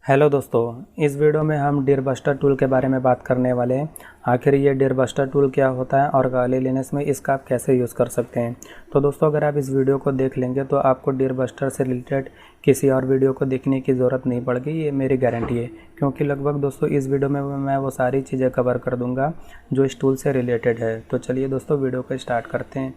Hello दोस्तों, इस video में हम डिरबस्टर टूल के बारे में बात करने वाले हैं। आखिर ये डिरबस्टर टूल क्या होता है और गाली लिनक्स में इसका आप कैसे यूज़ कर सकते हैं। तो दोस्तों, अगर आप इस वीडियो को देख लेंगे तो आपको डिरबस्टर से रिलेटेड किसी और वीडियो को देखने की ज़रूरत नहीं पड़ेगी, ये मेरी गारंटी है। क्योंकि लगभग दोस्तों इस वीडियो में मैं वो सारी चीज़ें कवर कर दूँगा जो इस टूल से रिलेटेड है। तो चलिए दोस्तों, वीडियो को स्टार्ट करते हैं।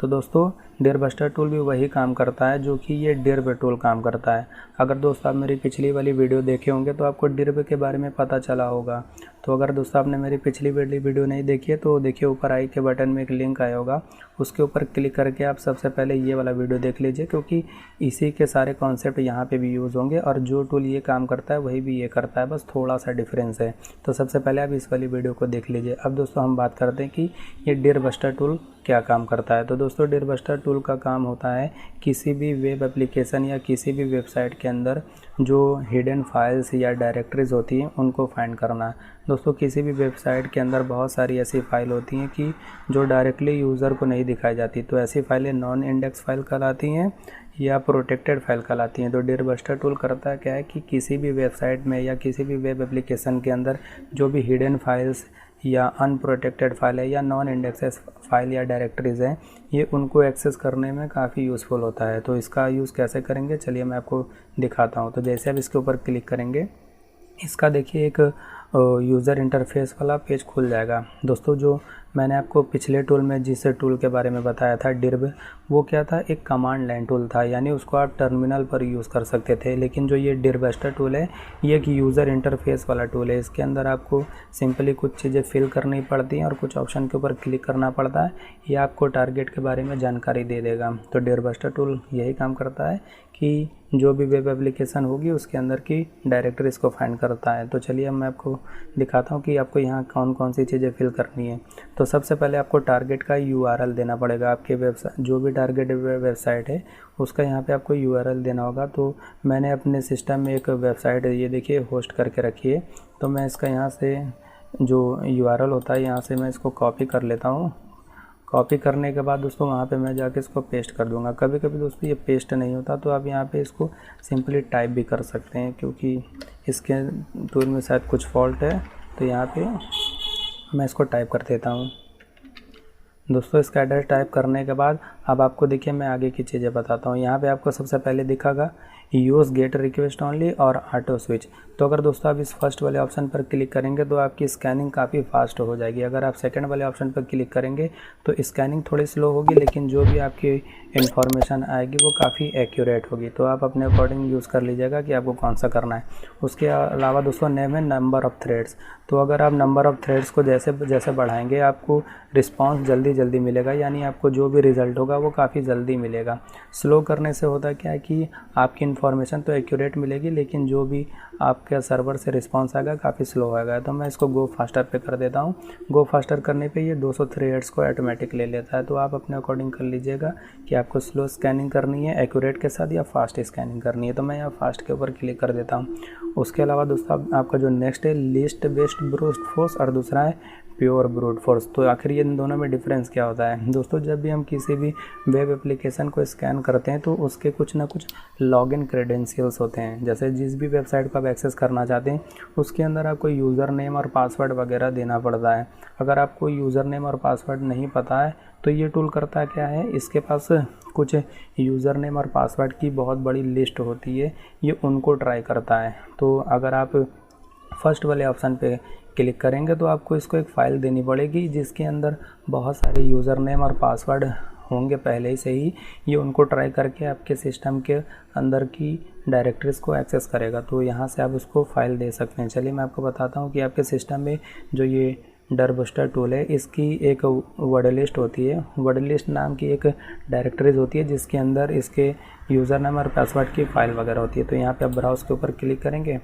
तो दोस्तों, डिरबस्टर टूल भी वही काम करता है जो कि ये डिरब टूल काम करता है। अगर दोस्तों आप मेरी पिछली वाली वीडियो देखे होंगे तो आपको डिरब के बारे में पता चला होगा। तो अगर दोस्तों आपने मेरी पिछली वाली वीडियो नहीं देखी है तो देखिए, ऊपर आई के बटन में एक लिंक आया होगा, उसके ऊपर क्लिक करके आप सबसे पहले ये वाला वीडियो देख लीजिए, क्योंकि इसी के सारे कॉन्सेप्ट यहाँ पे भी यूज़ होंगे और जो टूल ये काम करता है वही भी ये करता है, बस थोड़ा सा डिफरेंस है। तो सबसे पहले आप इस वाली वीडियो को देख लीजिए। अब दोस्तों हम बात करते हैं कि ये डिरबस्टर टूल क्या काम करता है। तो दोस्तों, डिरबस्टर टूल का काम होता है किसी भी वेब एप्लीकेशन या किसी भी वेबसाइट के अंदर जो हिडन फाइल्स या डायरेक्टरीज होती हैं उनको फाइंड करना। दोस्तों, किसी भी वेबसाइट के अंदर बहुत सारी ऐसी फाइल होती हैं कि जो डायरेक्टली यूज़र को नहीं दिखाई जाती, तो ऐसी फाइलें नॉन इंडेक्स फाइल कहलाती हैं या प्रोटेक्टेड फाइल कहलाती हैं। तो डिरबस्टर टूल करता है क्या है कि किसी भी वेबसाइट में या किसी भी वेब एप्लीकेशन के अंदर जो भी हिडन फाइल्स या अनप्रोटेक्टेड फाइल है या नॉन इंडेक्सेस फाइल या डायरेक्टरीज़ हैं, ये उनको एक्सेस करने में काफ़ी यूज़फुल होता है। तो इसका यूज़ कैसे करेंगे, चलिए मैं आपको दिखाता हूँ। तो जैसे आप इसके ऊपर क्लिक करेंगे, इसका देखिए एक यूज़र इंटरफेस वाला पेज खुल जाएगा। दोस्तों, जो मैंने आपको पिछले टूल में जिस टूल के बारे में बताया था डिरब, वो क्या था, एक कमांड लाइन टूल था, यानी उसको आप टर्मिनल पर यूज़ कर सकते थे। लेकिन जो ये डिरबस्टर टूल है, ये एक यूज़र इंटरफेस वाला टूल है। इसके अंदर आपको सिंपली कुछ चीज़ें फिल करनी पड़ती हैं और कुछ ऑप्शन के ऊपर क्लिक करना पड़ता है। ये आपको टारगेट के बारे में जानकारी दे देगा। तो डिरबस्टर टूल यही काम करता है कि जो भी वेब एप्लीकेशन होगी उसके अंदर की डायरेक्टरीज को फाइंड करता है। तो चलिए मैं आपको दिखाता हूँ कि आपको यहाँ कौन कौन सी चीज़ें फिल करनी है। तो सबसे पहले आपको टारगेट का URL देना पड़ेगा। आपके वेबसाइट जो भी टारगेट वेबसाइट है उसका यहाँ पे आपको URL देना होगा। तो मैंने अपने सिस्टम में एक वेबसाइट ये देखिए होस्ट करके रखी है। तो मैं इसका यहाँ से जो URL होता है यहाँ से मैं इसको कॉपी कर लेता हूँ। कॉपी करने के बाद दोस्तों वहाँ पे मैं जाके इसको पेस्ट कर दूँगा। कभी कभी दोस्तों ये पेस्ट नहीं होता तो आप यहाँ पे इसको सिंपली टाइप भी कर सकते हैं, क्योंकि इसके टूल में शायद कुछ फॉल्ट है। तो यहाँ पे मैं इसको टाइप कर देता हूँ। दोस्तों, इसका एड्रेस टाइप करने के बाद अब आपको देखिए मैं आगे की चीज़ें बताता हूँ। यहाँ पे आपको सबसे पहले दिखागा यूज़ गेट रिक्वेस्ट ओनली और ऑटो स्विच। तो अगर दोस्तों आप इस फर्स्ट वाले ऑप्शन पर क्लिक करेंगे तो आपकी स्कैनिंग काफ़ी फास्ट हो जाएगी। अगर आप सेकंड वाले ऑप्शन पर क्लिक करेंगे तो स्कैनिंग थोड़ी स्लो होगी, लेकिन जो भी आपकी इन्फॉर्मेशन आएगी वो काफ़ी एक्यूरेट होगी। तो आप अपने अकॉर्डिंग यूज़ कर लीजिएगा कि आपको कौन सा करना है। उसके अलावा दोस्तों नेम है नंबर ऑफ़ थ्रेड्स। तो अगर आप नंबर ऑफ़ थ्रेड्स को जैसे जैसे बढ़ाएंगे आपको रिस्पांस जल्दी मिलेगा, यानी आपको जो भी रिज़ल्ट होगा वो काफ़ी जल्दी मिलेगा। स्लो करने से होता क्या है कि आपकी इन्फॉर्मेशन तो एक्यूरेट मिलेगी, लेकिन जो भी आपके सर्वर से रिस्पांस आएगा काफ़ी स्लो आएगा। तो मैं इसको गो फास्टर पे कर देता हूँ। गो फास्टर करने पे ये 200 थ्रेड्स को ऑटोमेटिक ले लेता है। तो आप अपने अकॉर्डिंग कर लीजिएगा कि आपको स्लो स्कैनिंग करनी है एक्यूरेट के साथ या फास्ट स्कैनिंग करनी है। तो मैं यहाँ फास्ट के ऊपर क्लिक कर देता हूँ। उसके अलावा दोस्तों आपका जो नेक्स्ट है लिस्ट बेस्ड ब्रूट फोर्स और दूसरा है प्योर ब्रूट फोर्स। तो आखिर ये इन दोनों में डिफरेंस क्या होता है दोस्तों, जब भी हम किसी भी वेब एप्लीकेशन को स्कैन करते हैं तो उसके कुछ ना कुछ लॉगिन क्रेडेंशियल्स होते हैं। जैसे जिस भी वेबसाइट को आप एक्सेस करना चाहते हैं उसके अंदर आपको यूज़र नेम और पासवर्ड वगैरह देना पड़ता है। अगर आपको यूज़र नेम और पासवर्ड नहीं पता है तो ये टूल करता है क्या है, इसके पास कुछ यूज़र नेम और पासवर्ड की बहुत बड़ी लिस्ट होती है, ये उनको ट्राई करता है। तो अगर आप फर्स्ट वाले ऑप्शन पे क्लिक करेंगे तो आपको इसको एक फ़ाइल देनी पड़ेगी जिसके अंदर बहुत सारे यूज़र नेम और पासवर्ड होंगे पहले ही से ही। ये उनको ट्राई करके आपके सिस्टम के अंदर की डायरेक्टरीज़ को एक्सेस करेगा। तो यहाँ से आप उसको फ़ाइल दे सकते हैं। चलिए मैं आपको बताता हूँ कि आपके सिस्टम में जो ये डिरबस्टर टूल है इसकी एक वर्ड लिस्ट होती है। वर्ड लिस्ट नाम की एक डायरेक्टरीज होती है जिसके अंदर इसके यूज़र नेम और पासवर्ड की फ़ाइल वगैरह होती है। तो यहाँ पे आप ब्राउज़ के ऊपर क्लिक करेंगे,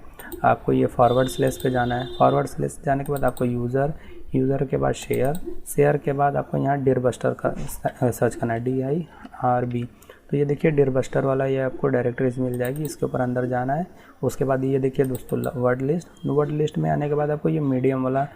आपको ये फॉरवर्ड स्लैश पे जाना है। फॉरवर्ड स्लैश जाने के बाद आपको यूज़र के बाद शेयर के बाद आपको यहाँ डिरबस्टर का सर्च करना है DIRB। तो ये देखिए डिरबस्टर वाला ये आपको डायरेक्टरीज मिल जाएगी, इसके ऊपर अंदर जाना है। उसके बाद ये देखिए दोस्तों वर्ड लिस्ट में आने के बाद आपको ये मीडियम वाला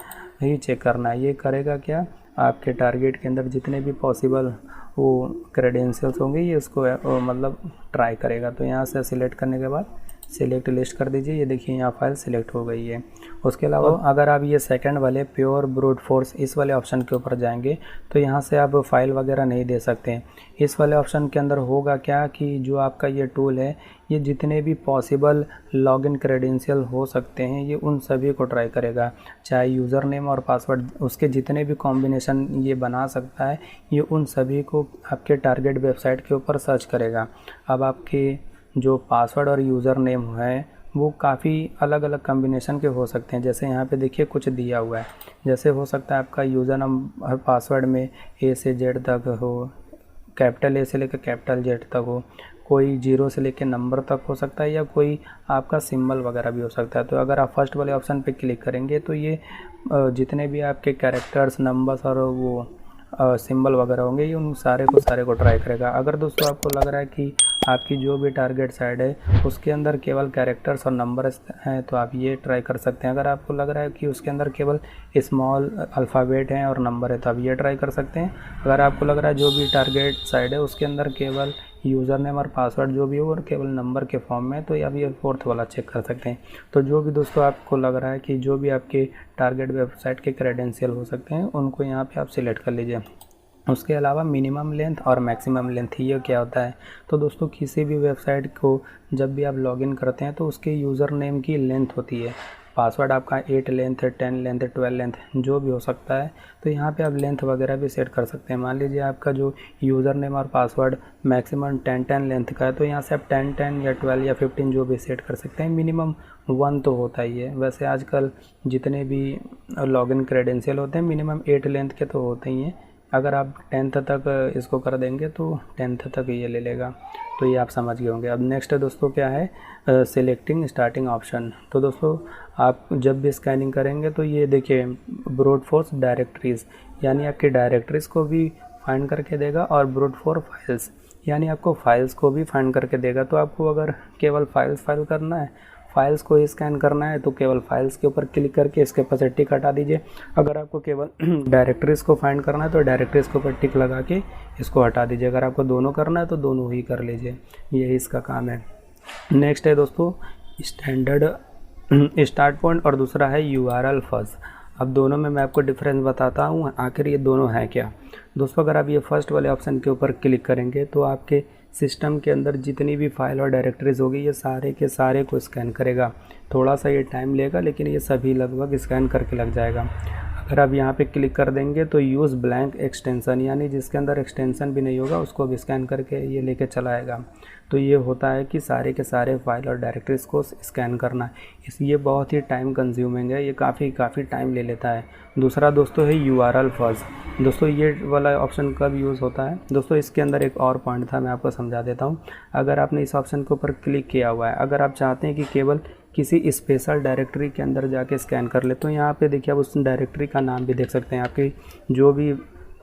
ही चेक करना है। ये करेगा क्या, आपके टारगेट के अंदर जितने भी पॉसिबल वो क्रेडेंशियल्स होंगे ये उसको मतलब ट्राई करेगा। तो यहाँ से सिलेक्ट करने के बाद सिलेक्ट लिस्ट कर दीजिए। ये देखिए यहाँ फाइल सिलेक्ट हो गई है। उसके अलावा अगर आप ये सेकंड वाले प्योर ब्रूट फोर्स इस वाले ऑप्शन के ऊपर जाएंगे तो यहाँ से आप फाइल वगैरह नहीं दे सकते। इस वाले ऑप्शन के अंदर होगा क्या कि जो आपका ये टूल है ये जितने भी पॉसिबल लॉगिन क्रेडेंशियल हो सकते हैं ये उन सभी को ट्राई करेगा, चाहे यूज़र नेम और पासवर्ड उसके जितने भी कॉम्बिनेशन ये बना सकता है ये उन सभी को आपके टारगेट वेबसाइट के ऊपर सर्च करेगा। अब आपके जो पासवर्ड और यूज़र नेम है वो काफ़ी अलग अलग कॉम्बिनेशन के हो सकते हैं। जैसे यहाँ पे देखिए कुछ दिया हुआ है, जैसे हो सकता है आपका यूज़र नंबर पासवर्ड में ए से जेड तक हो, कैपिटल ए से लेकर कैपिटल जेड तक हो, कोई 0 से लेकर नंबर तक हो सकता है, या कोई आपका सिंबल वगैरह भी हो सकता है। तो अगर आप फर्स्ट वाले ऑप्शन पे क्लिक करेंगे तो ये जितने भी आपके कैरेक्टर्स, नंबर्स और वो सिंबल वगैरह होंगे ये उन सारे को ट्राई करेगा। अगर दोस्तों आपको लग रहा है कि आपकी जो भी टारगेट साइड है उसके अंदर केवल कैरेक्टर्स और नंबर्स हैं तो आप ये ट्राई कर सकते हैं। अगर आपको लग रहा है कि उसके अंदर केवल स्मॉल अल्फ़ाबेट हैं और नंबर है तो आप ये ट्राई कर सकते हैं। अगर आपको लग रहा है जो भी टारगेट साइड है उसके अंदर केवल यूज़र नेम और पासवर्ड जो भी हो और केवल नंबर के फॉर्म में तो आप ये फोर्थ वाला चेक कर सकते हैं। तो जो भी दोस्तों आपको लग रहा है कि जो भी आपके टारगेट वेबसाइट के क्रेडेंशियल हो सकते हैं उनको यहाँ पे आप सिलेक्ट कर लीजिए। उसके अलावा मिनिमम लेंथ और मैक्सिमम लेंथ ये क्या होता है, तो दोस्तों किसी भी वेबसाइट को जब भी आप लॉगिन करते हैं तो उसके यूज़र नेम की लेंथ होती है। पासवर्ड आपका 8 लेंथ है, 10 लेंथ है, 12 लेंथ जो भी हो सकता है। तो यहाँ पे आप लेंथ वगैरह भी सेट कर सकते हैं। मान लीजिए आपका जो यूज़र नेम और पासवर्ड मैक्सिमम 10 लेंथ का है तो यहाँ से आप 10 या 12 या 15 जो भी सेट कर सकते हैं। मिनिमम 1 तो होता ही है। वैसे आजकल जितने भी लॉगिन क्रेडेंशियल होते हैं मिनिमम 8 लेंथ के तो होते ही हैं। अगर आप 10th तक इसको कर देंगे तो 10th तक ये ले लेगा। तो ये आप समझ गए होंगे। अब नेक्स्ट दोस्तों क्या है, सिलेक्टिंग स्टार्टिंग ऑप्शन। तो दोस्तों आप जब भी स्कैनिंग करेंगे तो ये देखिए ब्रूट फोर्स डायरेक्टरीज़ यानी आपकी डायरेक्टरीज़ को भी फाइंड करके देगा और ब्रूट फोर्स फाइल्स यानी आपको फाइल्स को भी फाइंड करके देगा। तो आपको अगर केवल फाइल करना है, फाइल्स को ही स्कैन करना है तो केवल फाइल्स के ऊपर क्लिक करके इसके ऊपर से टिक हटा दीजिए। अगर आपको केवल डायरेक्टरीज़ को फाइंड करना है तो डायरेक्टरीज़ के ऊपर टिक लगा के इसको हटा दीजिए। अगर आपको दोनों करना है तो दोनों ही कर लीजिए, यही इसका काम है। नेक्स्ट है दोस्तों स्टैंडर्ड स्टार्ट पॉइंट और दूसरा है URL फर्स्ट। अब दोनों में मैं आपको डिफरेंस बताता हूँ आखिर ये दोनों हैं क्या। दोस्तों अगर आप ये फर्स्ट वाले ऑप्शन के ऊपर क्लिक करेंगे तो आपके सिस्टम के अंदर जितनी भी फाइल और डायरेक्टरीज होगी ये सारे के सारे को स्कैन करेगा। थोड़ा सा ये टाइम लेगा लेकिन ये सभी लगभग स्कैन करके लग जाएगा। अगर आप यहाँ पे क्लिक कर देंगे तो यूज़ ब्लैंक एक्सटेंशन यानी जिसके अंदर एक्सटेंशन भी नहीं होगा उसको भी स्कैन करके ये लेके चला आएगा। तो ये होता है कि सारे के सारे फाइल और डायरेक्टरीज को स्कैन करना, ये बहुत ही टाइम कंज्यूमिंग है, ये काफ़ी टाइम ले लेता है। दूसरा दोस्तों है URL फर्स्ट। दोस्तों ये वाला ऑप्शन कब यूज़ होता है, दोस्तों इसके अंदर एक और पॉइंट था मैं आपको समझा देता हूँ। अगर आपने इस ऑप्शन के ऊपर क्लिक किया हुआ है, अगर आप चाहते हैं कि केवल किसी स्पेशल डायरेक्टरी के अंदर जाके स्कैन कर ले तो यहाँ पे देखिए आप उस डायरेक्टरी का नाम भी देख सकते हैं। आपकी जो भी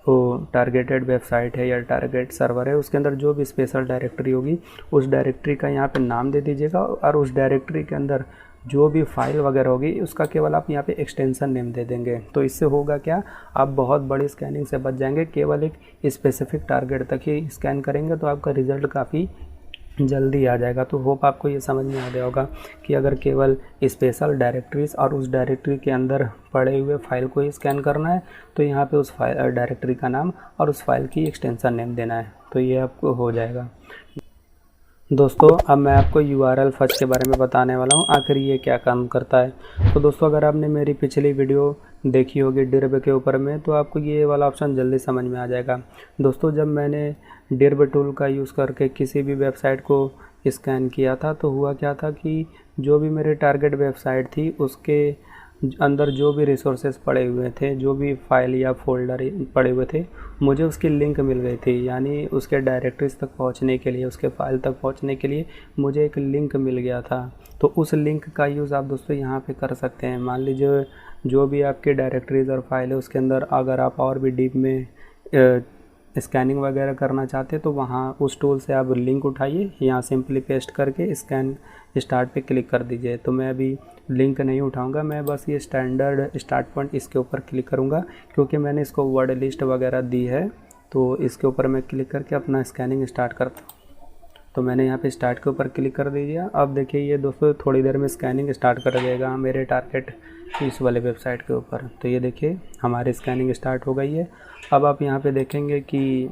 वो टारगेटेड वेबसाइट है या टारगेट सर्वर है उसके अंदर जो भी स्पेशल डायरेक्टरी होगी उस डायरेक्टरी का यहाँ पे नाम दे दीजिएगा और उस डायरेक्टरी के अंदर जो भी फाइल वगैरह होगी उसका केवल आप यहाँ पे एक्सटेंशन नेम दे देंगे। तो इससे होगा क्या, आप बहुत बड़ी स्कैनिंग से बच जाएंगे। केवल एक स्पेसिफिक टारगेट तक ही स्कैन करेंगे तो आपका रिज़ल्ट काफ़ी जल्दी आ जाएगा। तो होप आपको ये समझ में आ गया होगा कि अगर केवल स्पेशल डायरेक्टरीज और उस डायरेक्टरी के अंदर पड़े हुए फाइल को ही स्कैन करना है तो यहाँ पे उस फाइल डायरेक्टरी का नाम और उस फाइल की एक्सटेंशन नेम देना है, तो ये आपको हो जाएगा। दोस्तों अब मैं आपको URL फर्स्ट के बारे में बताने वाला हूँ, आखिर ये क्या काम करता है। तो दोस्तों अगर आपने मेरी पिछली वीडियो देखी होगी डिर्ब के ऊपर में तो आपको ये वाला ऑप्शन जल्दी समझ में आ जाएगा। दोस्तों जब मैंने डिर्ब टूल का यूज़ करके किसी भी वेबसाइट को स्कैन किया था तो हुआ क्या था कि जो भी मेरे टारगेट वेबसाइट थी उसके अंदर जो भी रिसोर्सेज पड़े हुए थे, जो भी फाइल या फोल्डर पड़े हुए थे, मुझे उसकी लिंक मिल गई थी। यानी उसके डायरेक्टरीज तक पहुंचने के लिए, उसके फाइल तक पहुंचने के लिए मुझे एक लिंक मिल गया था। तो उस लिंक का यूज़ आप दोस्तों यहाँ पे कर सकते हैं। मान लीजिए जो भी आपके डायरेक्टरीज और फाइल है उसके अंदर अगर आप और भी डीप में स्कैनिंग वगैरह करना चाहते हैं तो वहाँ उस टूल से आप लिंक उठाइए, यहाँ सिंपली पेस्ट करके स्कैन स्टार्ट पे क्लिक कर दीजिए। तो मैं अभी लिंक नहीं उठाऊंगा, मैं बस ये स्टैंडर्ड स्टार्ट पॉइंट इसके ऊपर क्लिक करूँगा, क्योंकि मैंने इसको वर्ड लिस्ट वगैरह दी है। तो इसके ऊपर मैं क्लिक करके अपना स्कैनिंग स्टार्ट करता हूँ। तो मैंने यहाँ पे स्टार्ट के ऊपर क्लिक कर दीजिए। अब देखिए ये दोस्तों थोड़ी देर में स्कैनिंग स्टार्ट कर देगा मेरे टारगेट इस वाले वेबसाइट के ऊपर। तो ये देखिए हमारी स्कैनिंग स्टार्ट हो गई है। अब आप यहाँ पे देखेंगे कि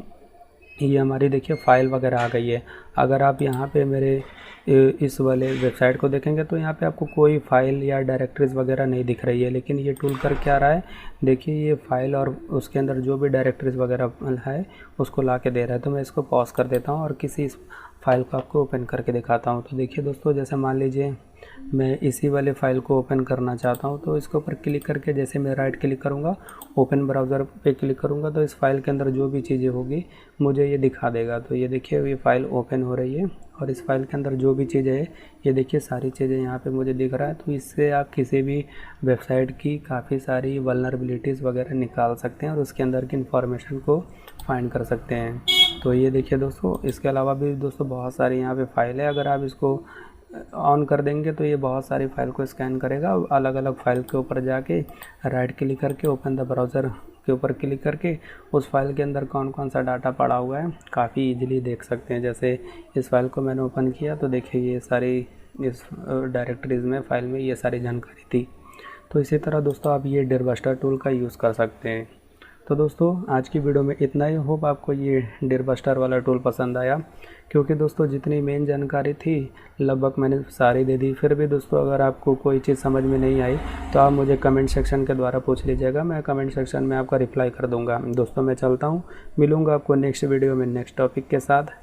ये हमारी देखिए फ़ाइल वगैरह आ गई है। अगर आप यहाँ पे मेरे इस वाले वेबसाइट को देखेंगे तो यहाँ पे आपको कोई फ़ाइल या डायरेक्टरीज़ वगैरह नहीं दिख रही है, लेकिन ये टूल कर क्या रहा है, देखिए ये फ़ाइल और उसके अंदर जो भी डायरेक्टरीज़ वगैरह है उसको ला के दे रहा है। तो मैं इसको पॉज कर देता हूँ और किसी फ़ाइल को आपको ओपन करके दिखाता हूँ। तो देखिए दोस्तों, जैसे मान लीजिए मैं इसी वाले फ़ाइल को ओपन करना चाहता हूँ, तो इसके ऊपर क्लिक करके जैसे मैं राइट क्लिक करूँगा, ओपन ब्राउज़र पे क्लिक करूँगा, तो इस फ़ाइल के अंदर जो भी चीज़ें होगी मुझे ये दिखा देगा। तो ये देखिए ये फ़ाइल ओपन हो रही है और इस फाइल के अंदर जो भी चीज़ें है ये देखिए सारी चीज़ें यहाँ पे मुझे दिख रहा है। तो इससे आप किसी भी वेबसाइट की काफ़ी सारी वल्नरेबिलिटीज़ वगैरह निकाल सकते हैं और उसके अंदर की इन्फॉर्मेशन को फाइंड कर सकते हैं। तो ये देखिए दोस्तों, इसके अलावा भी दोस्तों बहुत सारी यहाँ पे फाइल है। अगर आप इसको ऑन कर देंगे तो ये बहुत सारी फ़ाइल को स्कैन करेगा। अलग अलग फ़ाइल के ऊपर जाके राइट क्लिक करके ओपन द ब्राउज़र के ऊपर क्लिक करके उस फाइल के अंदर कौन कौन सा डाटा पड़ा हुआ है काफ़ी इजीली देख सकते हैं। जैसे इस फाइल को मैंने ओपन किया तो देखिए ये सारी इस डायरेक्टरीज़ में फ़ाइल में ये सारी जानकारी थी। तो इसी तरह दोस्तों आप ये डेयरबस्टर टूल का यूज़ कर सकते हैं। तो दोस्तों आज की वीडियो में इतना ही। होप आपको ये डेयरबस्टर वाला टूल पसंद आया, क्योंकि दोस्तों जितनी मेन जानकारी थी लगभग मैंने सारी दे दी। फिर भी दोस्तों अगर आपको कोई चीज़ समझ में नहीं आई तो आप मुझे कमेंट सेक्शन के द्वारा पूछ लीजिएगा, मैं कमेंट सेक्शन में आपका रिप्लाई कर दूंगा। दोस्तों मैं चलता हूँ, मिलूँगा आपको नेक्स्ट वीडियो में नेक्स्ट टॉपिक के साथ।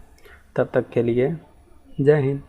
तब तक के लिए जय हिंद।